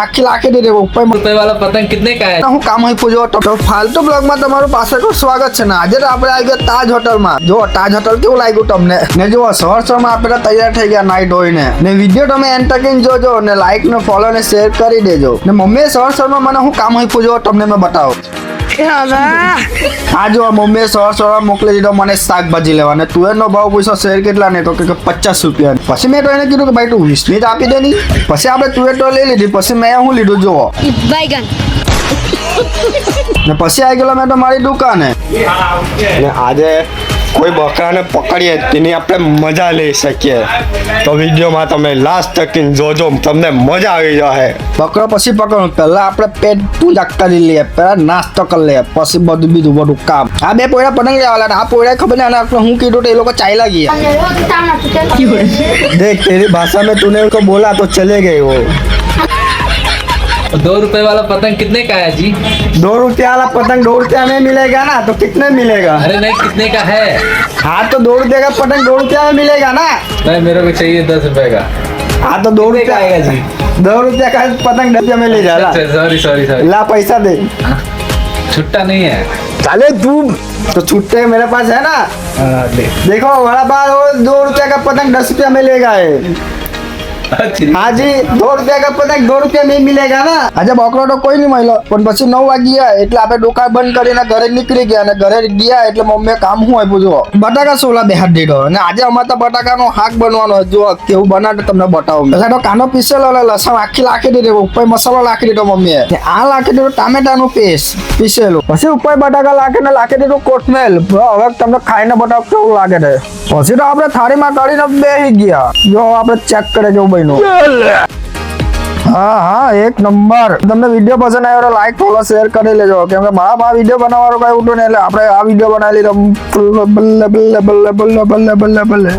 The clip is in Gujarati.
આખી લાખી દે ઉપર रुपए वाला पतंग कितने का है? હું કામ હોય પૂછો તો ફાલતુ બ્લોગમાં તમારું પાછળ સ્વાગત છે ને આજે તો આપણે આવી ગયા તાજ હોટલમાં જો તાજ હોટલ કેવું લાગ્યું તમને ને જો સવારમાં આપણે તૈયાર થઈ ગયા નાઈટ હોઈને ને વિડીયો તમે એન્ડ તક જોજો ને લાઈક ને ફોલો ને શેર કરી દેજો ને મમ્મીએ સવારમાં મને હું કામ હોય પૂછો તમને મેં બતાવો આ જો મમ્મીએ સવાર મોકલી દીધો મને શાકભાજી લેવા ને તુવેરનો ભાવ પૂછો શેર કેટલા ને તો કે 50 રૂપિયા પછી મેં તો એને કીધું કે ભાઈ તું 20 ની જ આપી દે ની પછી આપણે તુવેર તો લઈ લીધી પછી મેં હું લીધું જો बैगन ને પછી આવી ગયેલો મેં તો મારી દુકાને અને આજે કોઈ બકરાને પકડીએ તેની આપણે મજા લઈ શકીએ તો વિડીયોમાં તમે લાસ્ટ તક જોજો તમને મજા આવી જશે બકરો પછી પકડો પહેલા આપણે પેટ પૂજા કરી લઈએ પહેલા નાસ્તો કરી લઈએ પછી બધું કામ આ બે પોયડા પતંગ લેવાના આ પોયડા ખબર નહીં આપણે હું કીધું તો એ લોકો ચાલ્યા ગયા देख तेरी भाषा में तूने उनको बोला तो चले गए वो 2 रुपए वाला पतंग कितने का है जी? 2 रुपया वाला पतंग 2 रुपया में मिलेगा ना तो कितने मिलेगा अरे नहीं, कितने का है? हाँ तो 2 रुपये का पतंग 2 रुपया में मिलेगा ना नहीं, मेरे को चाहिए 10 रुपए का। हाँ तो 2 रुपया आएगा जी? 2 रुपया का पतंग 10 रुपया में ले जा सॉरी सॉरी सॉरी, ला पैसा दे छुट्टा नहीं है। चले तू तो छुट्टे मेरे पास है ना ले। देखो बड़ा बात वो 2 रुपया का पतंग 10 रुपया में लेगा है हाँ जी 2 रुपया का पतंग 2 रुपया में मिलेगा ना આજે બકરો તો કોઈ નહીં મળ્યો પણ પછી 9 વાગી ગયા એટલે આપણે દુકાન બંધ કરીને ઘરે નીકળી ગયા અને ઘરે ગયા એટલે મમ્મીએ કામ શું આપ્યું જો બટાકા સોલા બેહાડ દીધો અને આજે અમારે તો બટાકાનો શાક બનવાનો જો કેવું બનાવે તમને બતાવું એટલે તો કાનો પીસેલો લસણ આખી લાખી દીધી ઉપર મસાલો લાખી દીધો મમ્મીએ ને આ લાખી દીધું ટામેટાનું પેસ્ટ પીસેલું પછી ઉપર બટાકા લાખી દીધું કોથમેલ હવે તમને ખાઈને બતાવ કેવું લાગે છે પછી તો આપણે થાળીમાં કાઢીને બેસી ગયા જો આપણે ચેક કરે કેવું બન્યું હા એક નંબર તમને વિડીયો પસંદ આવ્યો તો લાઈક ફોલો શેર કરી લેજો કેમ કે મારા વિડીયો બનાવવાનો કઈ ઉઠો ને એટલે આપણે આ વિડીયો બનાવી લીધો બલ્લે બલ્લે બલ્લે બલ્લે બલ્લે બલ્લે બલ્લે